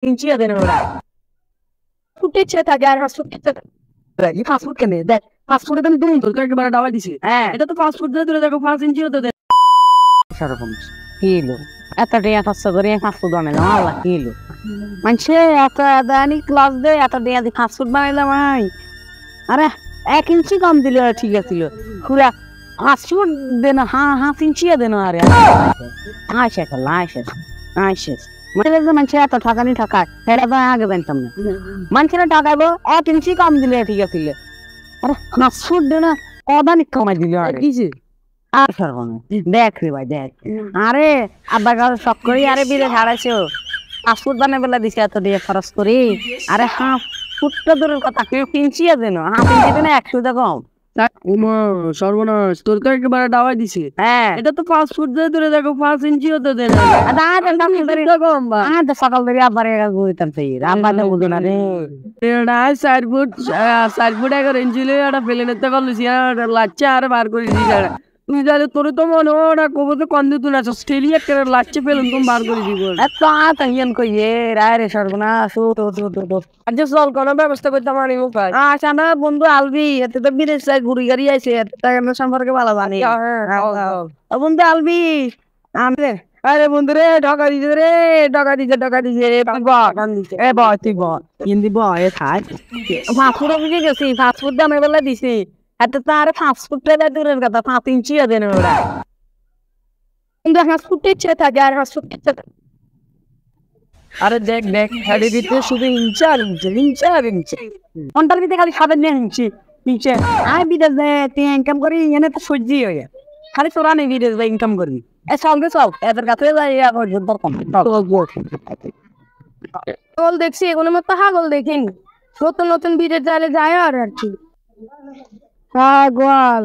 ইঞ্চিয়া দেন ওরা ফুটেছে থাকে আর হাসপাতাল এই ফাস্টফুড কেন দেখ ফাস্টফুডে তুমি দুই তোর একেবারে ডাবাই দিছি হ্যাঁ এটা তো ফাস্টফুড দিয়ে তুলে দেখো 5 ইঞ্চিও তো দেন সেরকম কিলো এত টাকা খরচ করে ফাস্টফুড বানাইলাম আল্লাহ কিলো মানুষে এত দানি ক্লাস দে এত টাকা দিয়ে ফাস্টফুড বানাইলাম ভাই আরে 1 ইঞ্চি কম দিলে ঠিক আছিল পুরা ফাস্টফুড দেন হাফ ইঞ্চিও দেন আরে আইসে আইসে মানুষে এত ঠকানি ঠকায় সেটা তো আগে জানতাম না মানুষেরা ঠকাইবো 1 ইঞ্চি কম দিলে ঠিক আছিল আরে ফাস্টফুড দেন কদানি কমাই দিল আরে আর সর্বনা দেখ রে ভাই দেখ আরে আব্বার কাছে শখ করি আরে বিদেশ হারাইছো ফাস্টফুড বানাই বেলা দিছে এত দিয়ে খরচ করি আরে হাফ ফুটটা দূরের কথা কিনছিয়া দেন হাফ ইঞ্চি দেন 100 টাকা কম সর্বনাশ তোর তো একেবারে ডাবাই দিছে হ্যাঁ এটা তো ফাস্টফুড দিয়ে তুলে দেখো 5 ইঞ্চিও তো দেন সকাল ধরে আব্বার গুইতাম সেই আব্বার বুঝো না রে এটা 4 ফুট 11 ইঞ্চি লই এটা ফেলে নিতে পারলিস লাচ্চা আর বার করে দিস তুই জানে তোর তো মনে হয় না কবে তো কন্দি তুই না অস্ট্রেলিয়া করে লাচ্চা ফেলুন তুমি বার করে দিব এত আতঙ্কিয়ান কই এ রে সর্বনাশ আচ্ছা চল কোনো ব্যবস্থা করতে পারি মুখায় আচ্ছা না বন্ধু আলবি এতে তো বিদেশ যাই ঘুরি গাড়ি আইছে টাকা সম্পর্কে ভালো জানি বন্ধু আলবি আমাদের আরে বন্ধু রে ঢাকা দিছে এ বয় তুই বয় হিন্দি বয় থাই ফাস্টফুড বুঝে গেছি ফাস্টফুড দামে বেলা দিছি এত তো আর ফাস্টফুড পেলে দূরের কথা 5 ইঞ্চিও দেন ওরা কিন্তু হাসপাতাল ইচ্ছে থাকে আর হাসপাতাল আরে দেখ খালি দিতে শুধু ইঞ্চি অন্টার ভিতরে খালি খাবার নিয়ে নিচ্ছি নিচে আয় বিদেশ তুই ইনকাম করি এনে তো সহ্যি হয়ে খালি তোরা নেই বিদেশ ইনকাম করবি এ চল এদের কাছে যাই ছাগল দেখছি এগুলোর মতো ছাগল দেখিনি নতুন বিদেশ যায় আর কি পাগল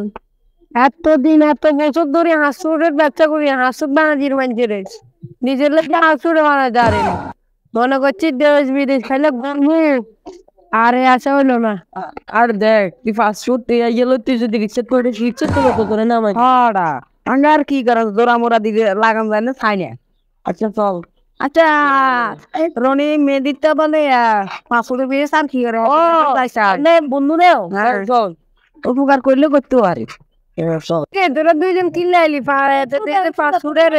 এতদিন এত বছর ধরে হাঁসুরের ব্যবসা করি হাঁসুর বানাজির মানুষের নিজের লোকটা হাঁসুরে বানা যাবে না মনে করছি দেশ বিদেশ খাইলে আরে আসা হইলো না আর দেখ তুই ফাস্টফুড গেলো তুই যদি ইচ্ছে করে ইচ্ছে করে না আমার আর কি করা জোরা মোরা দিকে লাগান যায় না ছাই না আচ্ছা চল আচ্ছা রনি মেদিতা বলে ফাস্টফুডের বিয়ে আর কি করে ও বন্ধু নেও চল উপকার করলে করতে পারি তোরা দুইজন কিনলে আইলি ফাস্টফুডের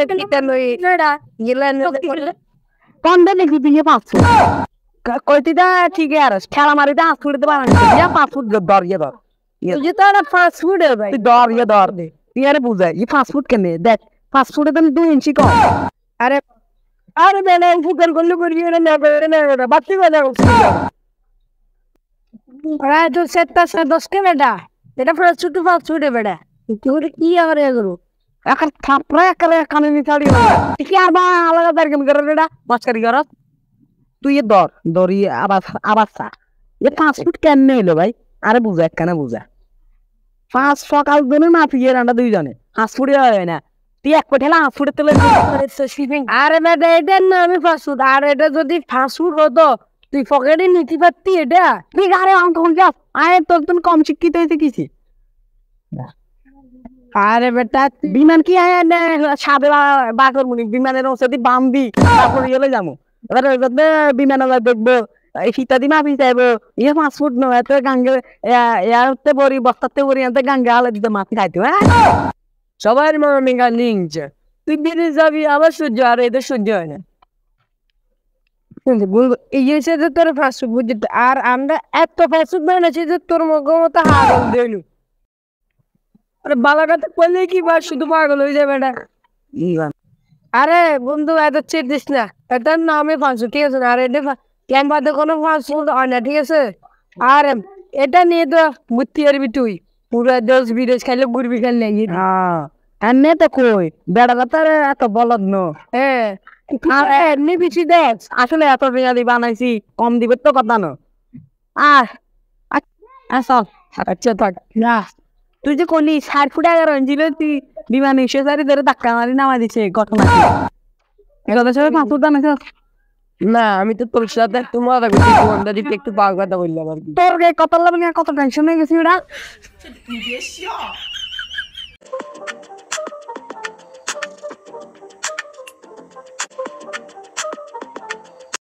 কন্দে লিখি দিয়ে ফাস্টফুড কইতিটা ঠিক আছে খেলা মারিতে হাত ফুটতে পারেন ফাস্টফুড দরিয়ে ধর তুই তো একটা ফাস্টফুড ভাই দরিয়ে ধর দে তুই আরে বুঝাই এই ফাস্টফুড কেনে দেখ ফাস্টফুডে তুমি 2 ইঞ্চি কম আরে বেটা ফুকার করলে করি না বাচ্চি বেটা প্রায় তো 7-10 কে বেটা এটা ফাস্টফুড বেটা তুই কি আবার এগুলো এখন থাপড়া একালে কানে নি ছাড়ি কি আর বা আলাদা দারকাম করে বেটা মাছকারি কর তুই এ দরি আবার চা এ ফাস্টফুড কেন হইলো ভাই আরে বুঝা একখানা বুঝা ফাস্ট সকাল দিনে না ফিরে রান্না দুইজনে ফাস্টফুডে হয় না তুই এক পয়সা ফাস্টফুডের তেলে আরে বেটা এটা না আমি ফাস্টফুড আর এটা যদি ফাস্টফুড হতো তুই পকেটে নিতে পারতি এটা ঠিক আরে অঙ্ক আরে তোর তুমি কম শিক্ষিত হয়েছে কিছু আরে বেটা বিমান কি সাদে বাকর মুনি বিমানের ওষুধি বামবি তারপর গেলে যাবো এবার বিমান দেখবো শীতাদি মাফি চাইবো ইয়ে ফাস্টফুড নয় এত গাঙ্গে ইয়াতে বড়ি বস্তাতে বড়ি এত গাঙ্গে আলো দিতে মাফি খাইতে সবার মনে লিঙ্ক তুই বিদেশ যাবি আবার সহ্য আর এদের সহ্য হয় না এই যে তোর ফাস্টফুড বুঝতে আর আমরা এত ফাস্টফুড বানাচ্ছি যে তোর মতো হাগল দিলু আরে বালাঘাটে পড়লে কি বা শুধু পাগল হয়ে যাবে না আরে বন্ধু এত চেট দিস না এটার নামে ফাস্টফুড ঠিক আছে না আর এটা ক্যাম্পাতে কোনো ফাস্টফুড হয় না ঠিক আছে আর এটা নিয়ে তো বুদ্ধি পারবি তুই পুরো দেশ বিদেশ খাইলে ঘুরবি খেললে এনে তো কই বেড়া কথা এত বলদ নো হ্যাঁ এমনি বেশি দেখ আসলে এত বিরিয়ানি বানাইছি কম দিবে তো কথা না চল আচ্ছা থাক না তুই যে করলি 60 ফুট 11 ইঞ্চি তুই বিমান এসে সারি ধরে ধাক্কা মারি নামা দিছে ঘটনা এগুলো সবাই ফাস্টফুড বানাইছ না আমি তো তোর সাথে তোমার একটু পাক কথা বললাম আর কি তোর কত লাগবে কত টেনশন হয়ে গেছি ওরা